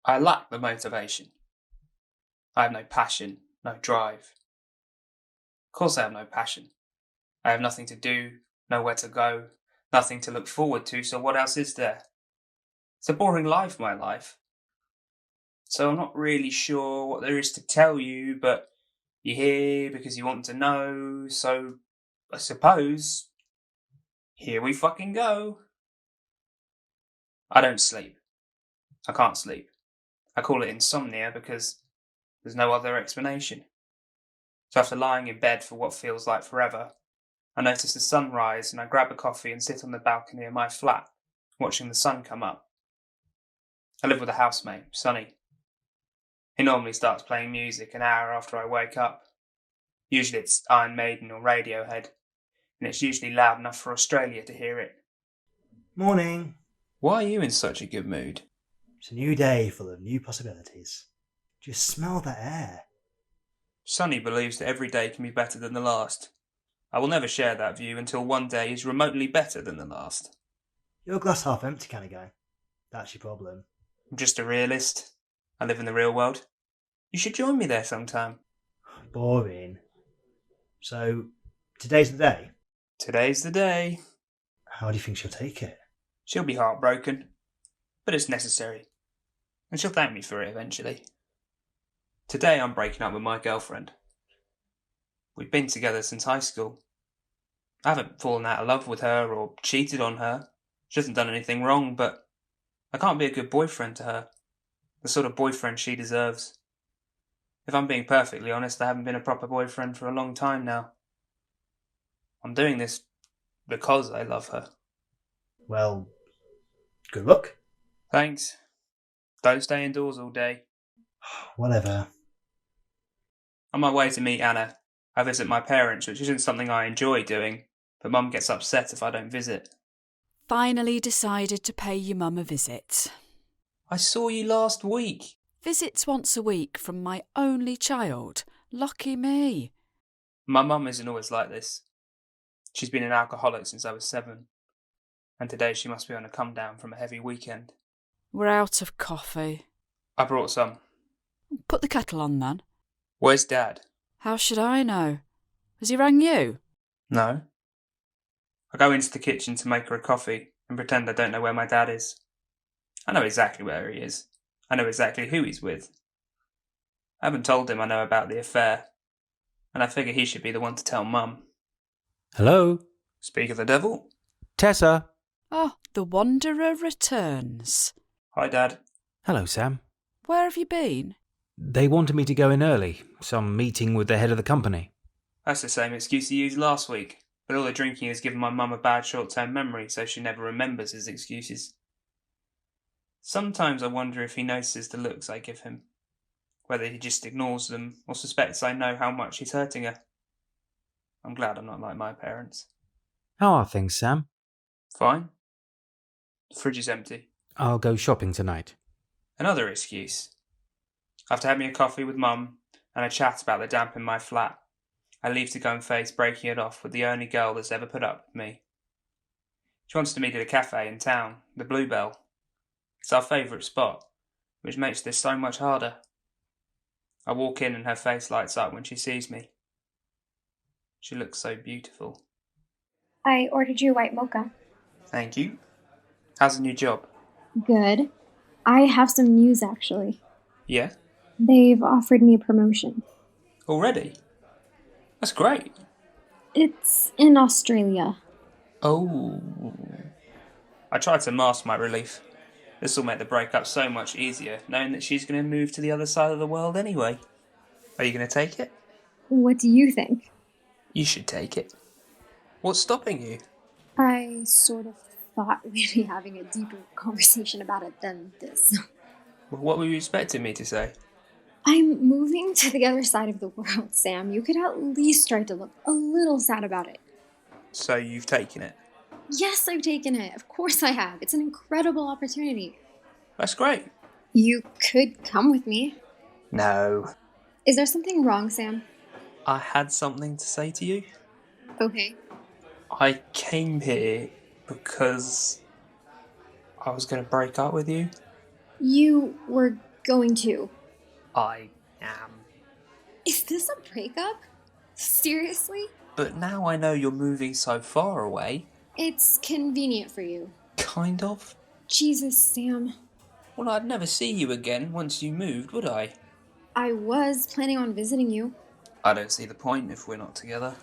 I lack the motivation. I have no passion, no drive. Of course I have no passion. I have nothing to do, nowhere to go, nothing to look forward to, so what else is there? It's a boring life, my life. So I'm not really sure what there is to tell you, but you're here because you want to know, so I suppose here we fucking go. I don't sleep. I can't sleep. I call it insomnia because there's no other explanation. So after lying in bed for what feels like forever, I notice the sun rise and I grab a coffee and sit on the balcony of my flat, watching the sun come up. I live with a housemate, Sonny. He normally starts playing music an hour after I wake up. Usually it's Iron Maiden or Radiohead, and it's usually loud enough for Australia to hear it. Morning. Why are you in such a good mood? It's a new day full of new possibilities. Just smell that air. Sonny believes that every day can be better than the last. I will never share that view until one day is remotely better than the last. You're a glass half empty kind of guy. That's your problem. I'm just a realist. I live in the real world. You should join me there sometime. Boring. So, today's the day? Today's the day. How do you think she'll take it? She'll be heartbroken, but it's necessary. And she'll thank me for it eventually. Today I'm breaking up with my girlfriend. We've been together since high school. I haven't fallen out of love with her or cheated on her. She hasn't done anything wrong, but I can't be a good boyfriend to her. The sort of boyfriend she deserves. If I'm being perfectly honest, I haven't been a proper boyfriend for a long time now. I'm doing this because I love her. Well, good luck. Thanks. Don't stay indoors all day. Whatever. On my way to meet Anna, I visit my parents, which isn't something I enjoy doing, but Mum gets upset if I don't visit. Finally decided to pay your mum a visit. I saw you last week. Visits once a week from my only child. Lucky me. My mum isn't always like this. She's been an alcoholic since I was 7, and today she must be on a come down from a heavy weekend. We're out of coffee. I brought some. Put the kettle on then. Where's Dad? How should I know? Has he rang you? No. I go into the kitchen to make her a coffee and pretend I don't know where my dad is. I know exactly where he is. I know exactly who he's with. I haven't told him I know about the affair, and I figure he should be the one to tell Mum. Hello? Speak of the devil. Tessa? Oh, the Wanderer returns. Hi, Dad. Hello, Sam. Where have you been? They wanted me to go in early. Some meeting with the head of the company. That's the same excuse he used last week, but all the drinking has given my mum a bad short-term memory, so she never remembers his excuses. Sometimes I wonder if he notices the looks I give him, whether he just ignores them or suspects I know how much he's hurting her. I'm glad I'm not like my parents. How are things, Sam? Fine. The fridge is empty. I'll go shopping tonight. Another excuse. After having a coffee with Mum and a chat about the damp in my flat, I leave to go and face breaking it off with the only girl that's ever put up with me. She wants to meet at a cafe in town, the Bluebell. It's our favourite spot, which makes this so much harder. I walk in and her face lights up when she sees me. She looks so beautiful. I ordered you a white mocha. Thank you. How's the new job? Good. I have some news, actually. Yeah? They've offered me a promotion. Already? That's great. It's in Australia. Oh. I tried to mask my relief. This will make the breakup so much easier, knowing that she's going to move to the other side of the world anyway. Are you going to take it? What do you think? You should take it. What's stopping you? I sort of thought we'd be having a deeper conversation about it than this. Well, what were you expecting me to say? I'm moving to the other side of the world, Sam. You could at least try to look a little sad about it. So you've taken it? Yes, I've taken it. Of course I have. It's an incredible opportunity. That's great. You could come with me. No. Is there something wrong, Sam? I had something to say to you. Okay. I came here because I was going to break up with you. You were going to. I am. Is this a breakup? Seriously? But now I know you're moving so far away. It's convenient for you. Kind of. Jesus, Sam. Well, I'd never see you again once you moved, would I? I was planning on visiting you. I don't see the point if we're not together.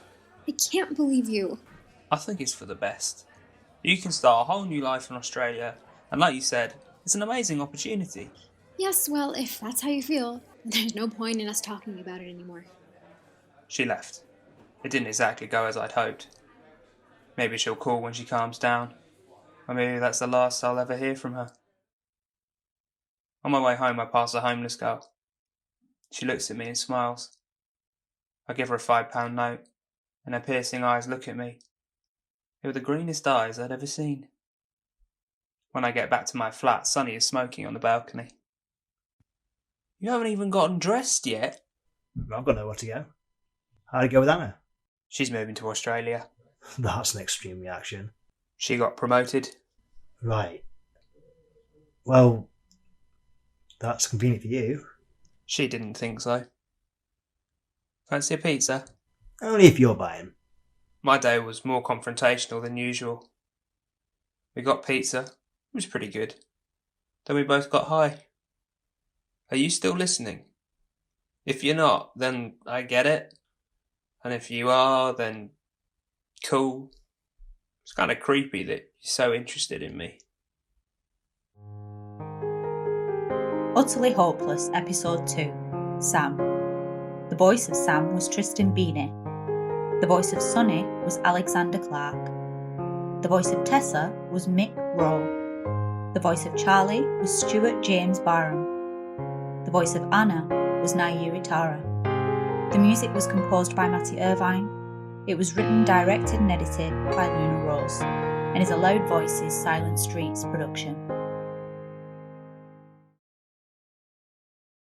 I can't believe you. I think it's for the best. You can start a whole new life in Australia, and like you said, it's an amazing opportunity. Yes, well, if that's how you feel, then there's no point in us talking about it anymore. She left. It didn't exactly go as I'd hoped. Maybe she'll call when she calms down. Or maybe that's the last I'll ever hear from her. On my way home, I pass a homeless girl. She looks at me and smiles. I give her a £5 note, and her piercing eyes look at me. They were the greenest eyes I'd ever seen. When I get back to my flat, Sonny is smoking on the balcony. You haven't even gotten dressed yet? I've got nowhere to go. How'd it go with Anna? She's moving to Australia. That's an extreme reaction. She got promoted. Right. Well, that's convenient for you. She didn't think so. Fancy a pizza? Only if you're buying. My day was more confrontational than usual. We got pizza. It was pretty good. Then we both got high. Are you still listening? If you're not, then I get it. And if you are, then cool. It's kind of creepy that you're so interested in me. Utterly Hopeless, Episode 2, Sam. The voice of Sam was Tristan Beanie. The voice of Sonny was Alexander Clark. The voice of Tessa was Mick Rowe. The voice of Charlie was Stuart James Barham. The voice of Anna was Nairi Tara. The music was composed by Matty Irvine. It was written, directed and edited by Luna Rose and is a Loud Voices Silent Streets production.